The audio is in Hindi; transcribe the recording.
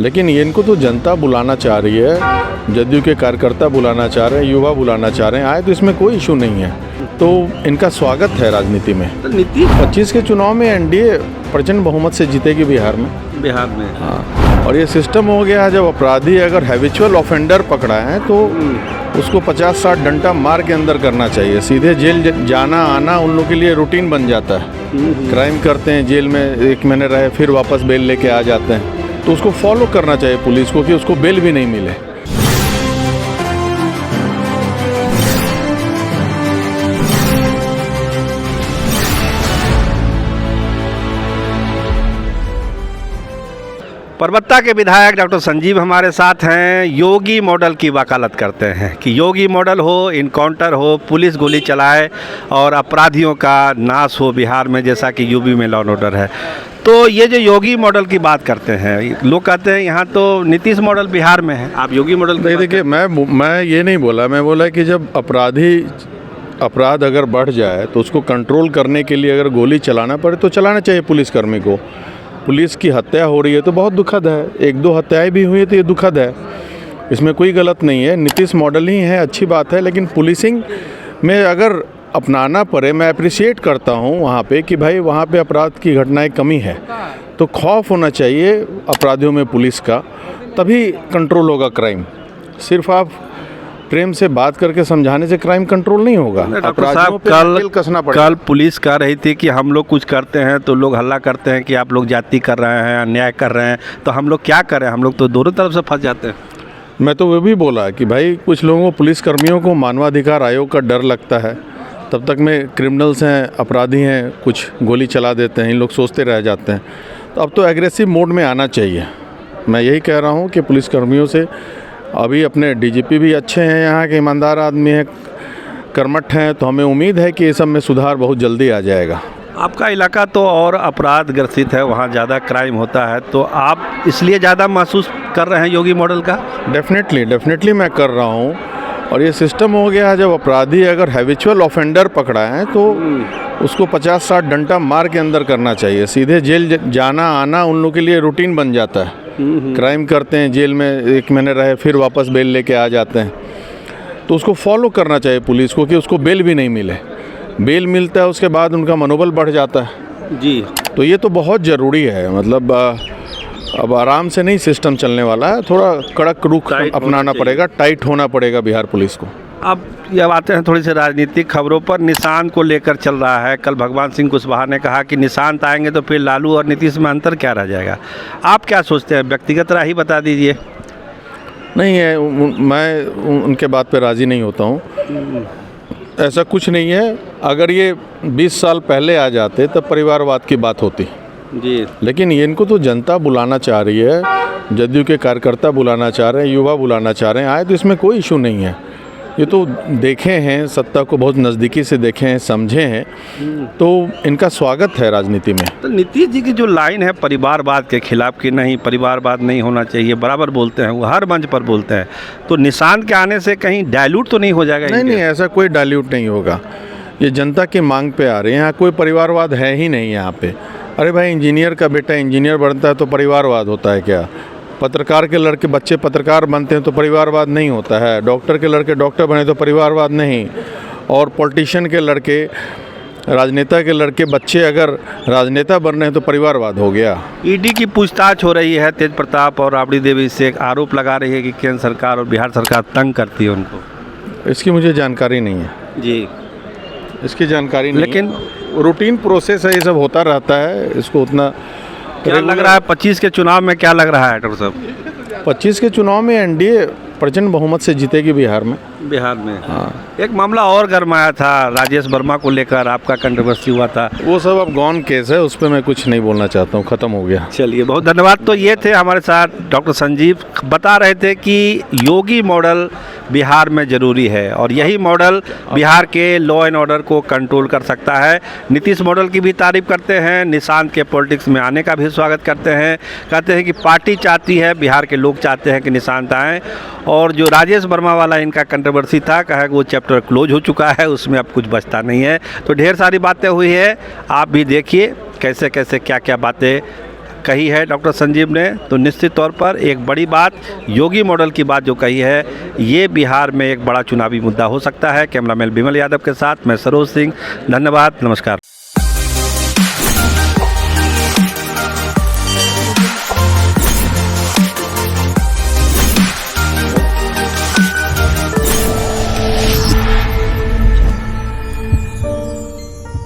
लेकिन इनको तो जनता बुलाना चाह रही है, जदयू के कार्यकर्ता बुलाना चाह रहे हैं, युवा बुलाना चाह रहे हैं, आए तो इसमें कोई इशू नहीं है। तो इनका स्वागत है राजनीति में। तो नीतीश 25 के चुनाव में एनडीए प्रचंड बहुमत से जीतेगी बिहार में। हाँ, और ये सिस्टम हो गया है, जब अपराधी अगर हैबिचुअल ऑफेंडर पकड़ा है तो उसको 50-60 डंडा मार के अंदर करना चाहिए। सीधे जेल जाना आना उन लोगों के लिए रूटीन बन जाता है। क्राइम करते हैं, जेल में 1 महीने रहे, फिर वापस बेल लेके आ जाते हैं। तो उसको फॉलो करना चाहिए पुलिस को कि उसको बेल भी नहीं मिले। परबत्ता के विधायक डॉक्टर संजीव हमारे साथ हैं। योगी मॉडल की वकालत करते हैं कि योगी मॉडल हो, इनकाउंटर हो, पुलिस गोली चलाए और अपराधियों का नाश हो बिहार में, जैसा कि यूपी में लॉ एंड ऑर्डर है। तो ये जो योगी मॉडल की बात करते हैं, लोग कहते हैं यहाँ तो नीतीश मॉडल बिहार में है, आप योगी मॉडल की देखिए, मैं ये नहीं बोला, मैं बोला कि जब अपराध अगर बढ़ जाए तो उसको कंट्रोल करने के लिए अगर गोली चलाना पड़े तो चलाना चाहिए पुलिसकर्मी को। पुलिस की हत्या हो रही है तो बहुत दुखद है, 1-2 हत्याएं भी हुई है तो ये दुखद है, इसमें कोई गलत नहीं है। नीतीश मॉडल ही है, अच्छी बात है, लेकिन पुलिसिंग में अगर अपनाना पड़े, मैं अप्रिशिएट करता हूँ वहाँ पे कि भाई वहाँ पे अपराध की घटनाएं कमी है, तो खौफ होना चाहिए अपराधियों में पुलिस का, तभी कंट्रोल होगा क्राइम। सिर्फ आप प्रेम से बात करके समझाने से क्राइम कंट्रोल नहीं होगा। अपराधियों पे तेल कसना पड़ेगा। कल पुलिस कह रही थी कि हम लोग कुछ करते हैं तो लोग हल्ला करते हैं कि आप लोग जाति कर रहे हैं, अन्याय कर रहे हैं, तो हम लोग क्या करें, हम लोग तो दोनों तरफ से फंस जाते हैं। मैं तो वो भी बोला कि भाई कुछ लोगों को, पुलिसकर्मियों को मानवाधिकार आयोग का डर लगता है, तब तक में क्रिमिनल्स हैं, अपराधी हैं, कुछ गोली चला देते हैं, इन लोग सोचते रह जाते हैं। तो अब तो एग्रेसिव मोड में आना चाहिए। मैं यही कह रहा हूँ कि पुलिसकर्मियों से, अभी अपने डीजीपी भी अच्छे हैं, यहाँ के ईमानदार आदमी हैं, कर्मठ हैं, तो हमें उम्मीद है कि ये सब में सुधार बहुत जल्दी आ जाएगा। आपका इलाका तो और अपराध ग्रसित है, वहाँ ज़्यादा क्राइम होता है, तो आप इसलिए ज़्यादा महसूस कर रहे हैं योगी मॉडल का? डेफिनेटली मैं कर रहा हूँ। और ये सिस्टम हो गया है, जब अपराधी अगर हैबिचुअल ऑफेंडर पकड़ा है तो उसको 50-60 डंडा मार के अंदर करना चाहिए। सीधे जेल जाना आना उन लोगों के लिए रूटीन बन जाता है। क्राइम करते हैं, जेल में 1 महीने रहे, फिर वापस बेल लेके आ जाते हैं। तो उसको फॉलो करना चाहिए पुलिस को कि उसको बेल भी नहीं मिले। बेल मिलता है उसके बाद उनका मनोबल बढ़ जाता है जी। तो ये तो बहुत ज़रूरी है। मतलब अब आराम से नहीं सिस्टम चलने वाला है, थोड़ा कड़क रुख अपनाना पड़ेगा, टाइट होना पड़ेगा बिहार पुलिस को। अब ये आते हैं थोड़ी सी राजनीतिक खबरों पर। निशान को लेकर चल रहा है, कल भगवान सिंह कुशवाहा ने कहा कि निशांत आएंगे तो फिर लालू और नीतीश में अंतर क्या रह जाएगा। आप क्या सोचते हैं, व्यक्तिगत राय ही बता दीजिए। नहीं है, मैं उनके बात पे राज़ी नहीं होता हूँ। ऐसा कुछ नहीं है। अगर ये 20 साल पहले आ जाते तब परिवारवाद की बात होती जी, लेकिन इनको तो जनता बुलाना चाह रही है, जदयू के कार्यकर्ता बुलाना चाह रहे हैं, युवा बुलाना चाह रहे हैं, आए तो इसमें कोई इशू नहीं है। ये तो देखे हैं, सत्ता को बहुत नज़दीकी से देखे हैं, समझे हैं, तो इनका स्वागत है राजनीति में। तो नीतीश जी की जो लाइन है परिवारवाद के खिलाफ कि नहीं, परिवारवाद नहीं होना चाहिए, बराबर बोलते हैं, वो हर मंच पर बोलते हैं, तो निशान के आने से कहीं डाइल्यूट तो नहीं हो जाएगा? नहीं, ऐसा कोई डाइल्यूट नहीं होगा। ये जनता की मांग पे आ रहे हैं, यहाँ कोई परिवारवाद है ही नहीं यहाँ पे। अरे भाई, इंजीनियर का बेटा इंजीनियर बनता है तो परिवारवाद होता है क्या? पत्रकार के लड़के बच्चे पत्रकार बनते हैं तो परिवारवाद नहीं होता है। डॉक्टर के लड़के डॉक्टर बने तो परिवारवाद नहीं। और पॉलिटिशियन के लड़के, राजनेता के लड़के बच्चे अगर राजनेता बन रहे हैं तो परिवारवाद हो गया। ईडी की पूछताछ हो रही है, तेज प्रताप और राबड़ी देवी से एक आरोप लगा रही है कि केंद्र सरकार और बिहार सरकार तंग करती है उनको। इसकी मुझे जानकारी नहीं है जी, इसकी जानकारी नहीं, लेकिन रूटीन प्रोसेस है, ये सब होता रहता है। इसको उतना क्या लग रहा है 25 के चुनाव में, क्या लग रहा है डॉक्टर साहब? 25 के चुनाव में एनडीए प्रचंड बहुमत से जीतेगी बिहार में। हाँ। एक मामला और गरमाया था, राजेश वर्मा को लेकर आपका कंट्रोवर्सी हुआ था। वो सब अब गॉन केस है, उस पर मैं कुछ नहीं बोलना चाहता हूँ, ख़त्म हो गया। चलिए, बहुत धन्यवाद। तो ये थे हमारे साथ डॉक्टर संजीव, बता रहे थे कि योगी मॉडल बिहार में ज़रूरी है और यही मॉडल बिहार के लॉ एंड ऑर्डर को कंट्रोल कर सकता है। नीतीश मॉडल की भी तारीफ करते हैं, निशांत के पॉलिटिक्स में आने का भी स्वागत करते हैं। कहते हैं कि पार्टी चाहती है, बिहार के लोग चाहते हैं कि निशांत आएँ। और जो राजेश वर्मा वाला इनका कंट्रोवर्सी था, कहा कि वो चैप्टर क्लोज हो चुका है, उसमें अब कुछ बचता नहीं है। तो ढेर सारी बातें हुई है, आप भी देखिए कैसे कैसे क्या क्या बातें कही है डॉक्टर संजीव ने, तो निश्चित तौर पर एक बड़ी बात, योगी मॉडल की बात जो कही है, ये बिहार में एक बड़ा चुनावी मुद्दा हो सकता है। कैमरामैन विमल यादव के साथ मैं सरोज सिंह, धन्यवाद, नमस्कार।